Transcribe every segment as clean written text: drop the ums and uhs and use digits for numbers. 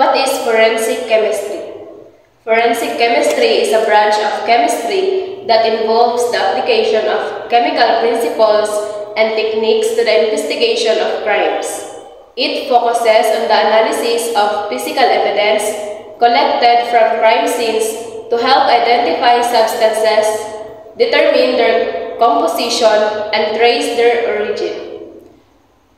What is forensic chemistry? Forensic chemistry is a branch of chemistry that involves the application of chemical principles and techniques to the investigation of crimes. It focuses on the analysis of physical evidence collected from crime scenes to help identify substances, determine their composition, and trace their origin.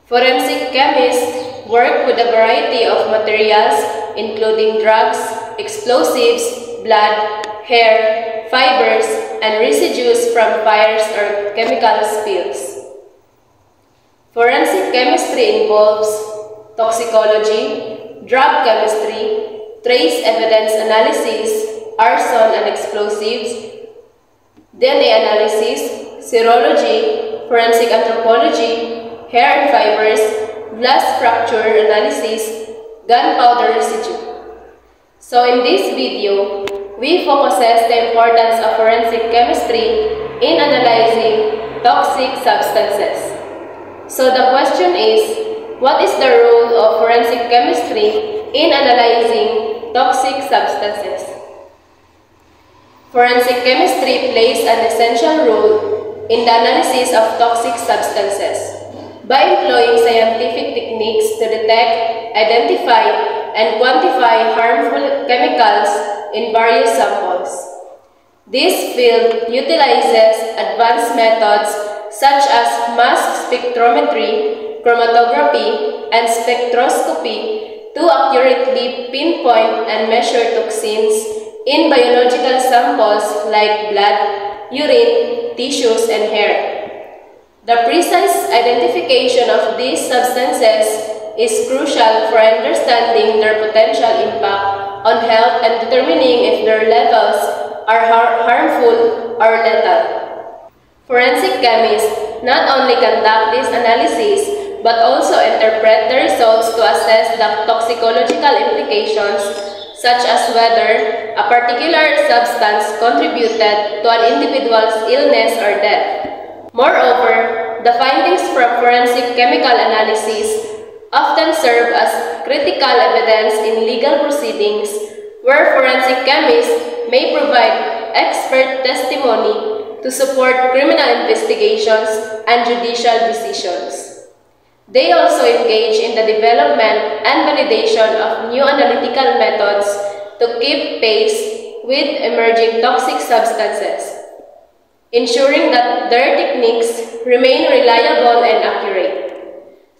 Forensic chemists work with a variety of materials including drugs, explosives, blood, hair, fibers, and residues from fires or chemical spills. Forensic chemistry involves toxicology, drug chemistry, trace evidence analysis, arson and explosives, DNA analysis, serology, forensic anthropology, hair and fibers, glass fracture analysis, gunpowder residue. So in this video, we focuses the importance of forensic chemistry in analyzing toxic substances. So the question is, what is the role of forensic chemistry in analyzing toxic substances? Forensic chemistry plays an essential role in the analysis of toxic substances by employing scientific techniques to detect, identify, and quantify harmful chemicals in various samples. This field utilizes advanced methods such as mass spectrometry, chromatography, and spectroscopy to accurately pinpoint and measure toxins in biological samples like blood, urine, tissues, and hair. The precise identification of these substances is crucial for understanding their potential impact on health and determining if their levels are harmful or lethal. Forensic chemists not only conduct this analysis but also interpret the results to assess the toxicological implications, such as whether a particular substance contributed to an individual's illness or death. Moreover, the findings from forensic chemical analysis often serve as critical evidence in legal proceedings, where forensic chemists may provide expert testimony to support criminal investigations and judicial decisions. They also engage in the development and validation of new analytical methods to keep pace with emerging toxic substances, ensuring that their techniques remain reliable and accurate.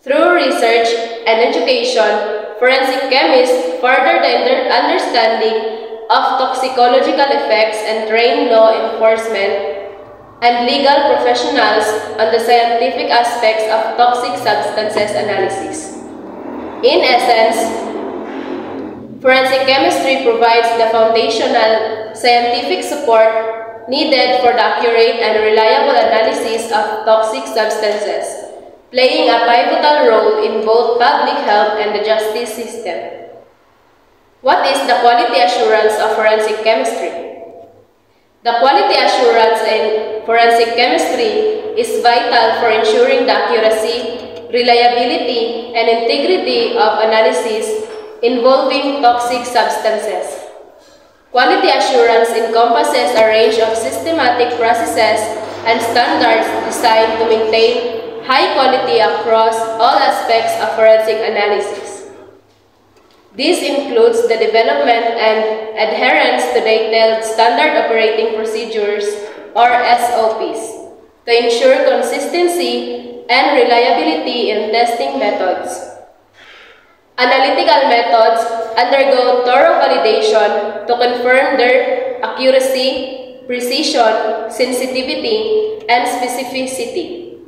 Through research and education, forensic chemists further the understanding of toxicological effects and train law enforcement and legal professionals on the scientific aspects of toxic substances analysis. In essence, forensic chemistry provides the foundational scientific support needed for the accurate and reliable analysis of toxic substances, playing a pivotal role in both public health and the justice system. What is the quality assurance of forensic chemistry? The quality assurance in forensic chemistry is vital for ensuring the accuracy, reliability, and integrity of analysis involving toxic substances. Quality assurance encompasses a range of systematic processes and standards designed to maintain high quality across all aspects of forensic analysis. This includes the development and adherence to detailed standard operating procedures, or SOPs, to ensure consistency and reliability in testing methods. Analytical methods undergo thorough validation to confirm their accuracy, precision, sensitivity, and specificity.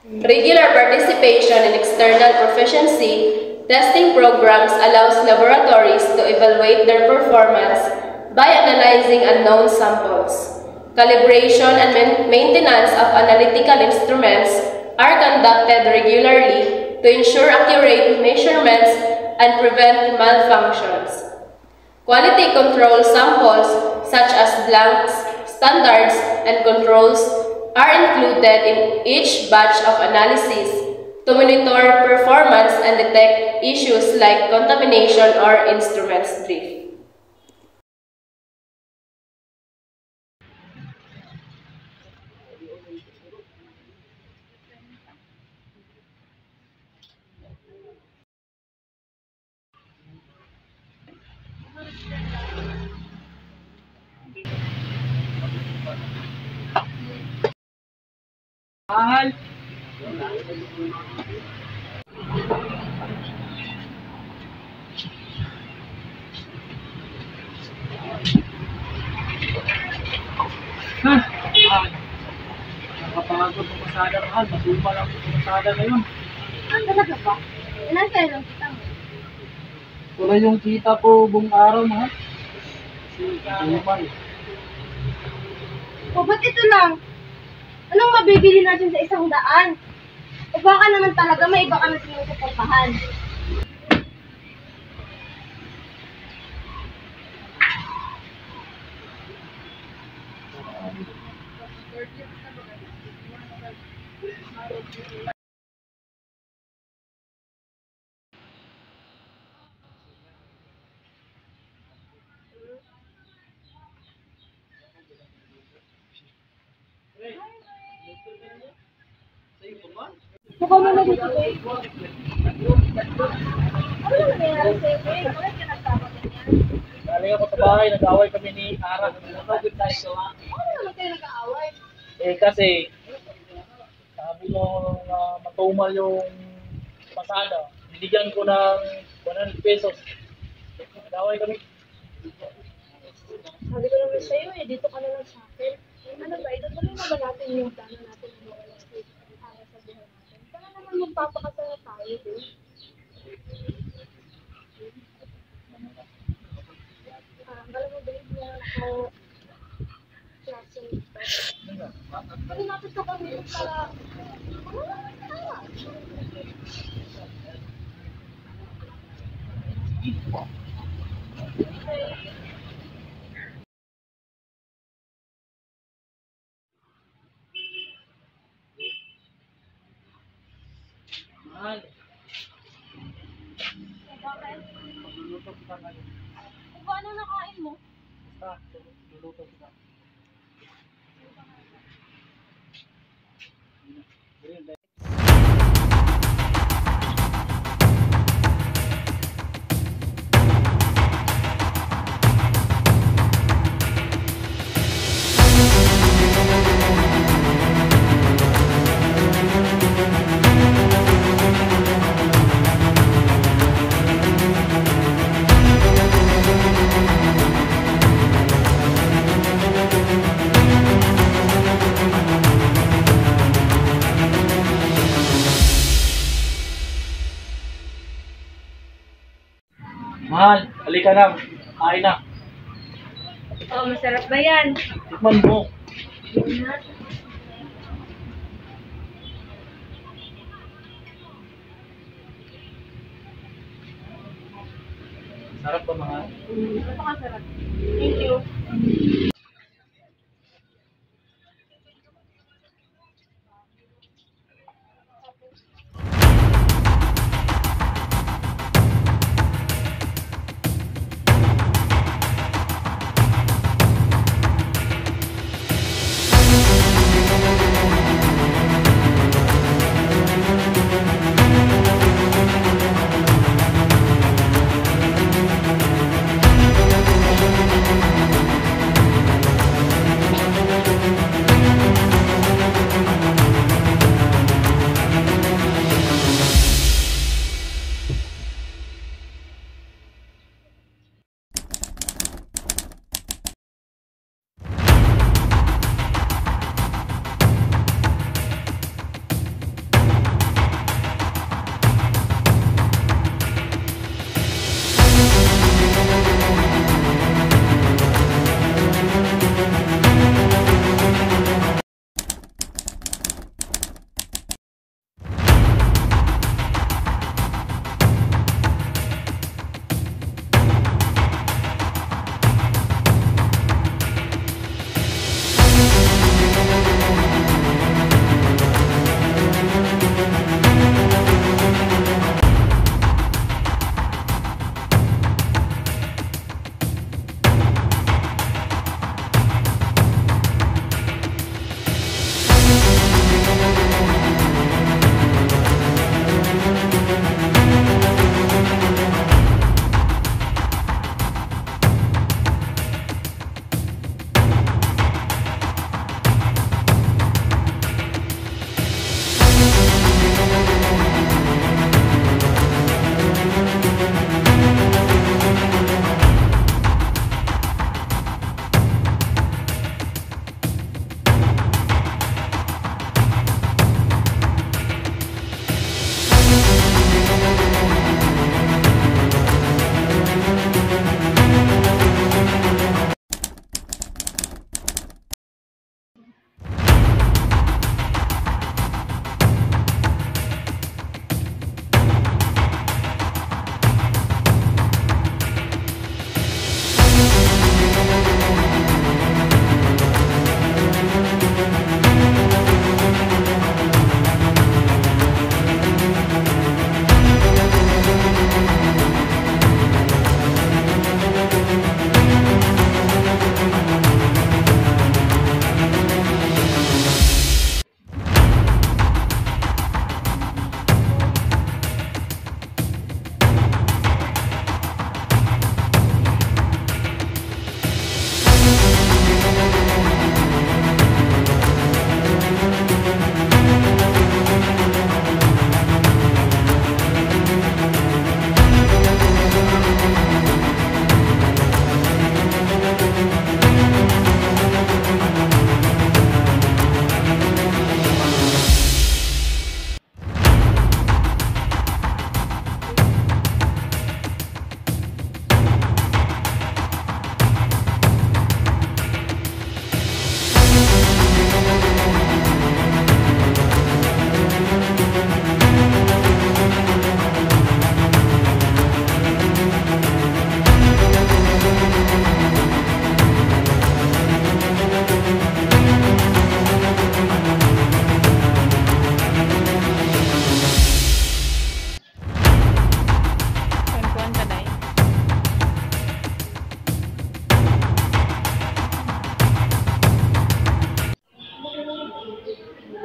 Regular participation in external proficiency testing programs allows laboratories to evaluate their performance by analyzing unknown samples. Calibration and maintenance of analytical instruments are conducted regularly to ensure accurate measurements and prevent malfunctions. Quality control samples such as blanks, standards, and controls are included in each batch of analysis to monitor performance and detect issues like contamination or instruments drift. Mahal. Ha? Mahal. Nakapagod ng pasada, mahal. Masuma lang yung pasada ngayon. Ah, talaga ba? Ilan kayo lang kita mo? Wala yung kita ko buong araw, mahal. Mahal. O, ba't ito lang? Anong mabibili natin sa 100? O baka naman talaga may iba ka na sinusuportahan. Mukhang mo na dito, babe. Ano na nangyayari sa'yo, babe? Bakit ka nagtama ganyan? Galing ako sa bahay, nag-away kami ni Ara. Nagpagod tayo ko, ha? Ano naman kayo nag-aaway? Kasi, sabi mo matumal yung pasada. Binigyan ko ng 100 pesos. Nag-away kami. Sabi ko naman sa'yo dito ka na lang sa akin. Ano ba, itutuloy naman natin yung plano natin na mawala sa para sa buhay natin. Kaya naman magpapakasal na tayo, babe. Alam mo, babe, na ako klase nito. Pwede natin sa kami para ano naman tayo? Mahal. Bakit? Magluluto kita ngayon. Kung paano nakain mo? Basta, luluto kita. Mahal, halika na. Kain na. Oh, masarap ba yan? Tikman mo. Yun na. Sarap ba, mahal? Napakasarap. Thank you.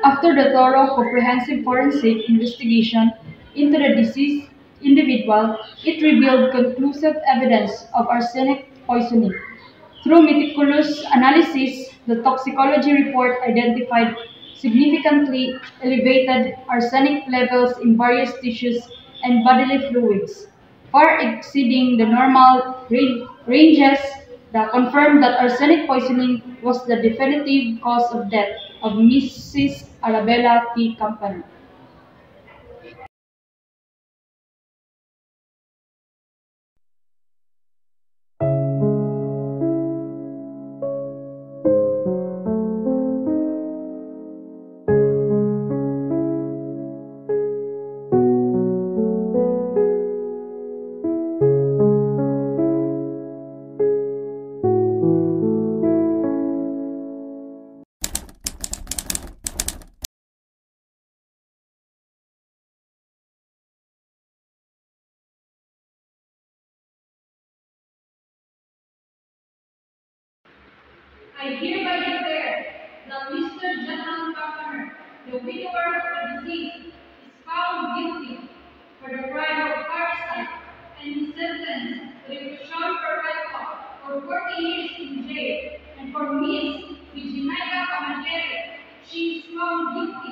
After the thorough comprehensive forensic investigation into the deceased individual, it revealed conclusive evidence of arsenic poisoning. Through meticulous analysis, the toxicology report identified significantly elevated arsenic levels in various tissues and bodily fluids, far exceeding the normal ranges that confirmed that arsenic poisoning was the definitive cause of death of Mrs. Arabella T. Campana. I hereby declare that Mr. Jonathan Carpenter, the widower of the deceased, is found guilty for the crime of parricide and is sentenced to reclusion perpetua for 40 years in jail. And for Miss Virginia Camagere, she is found guilty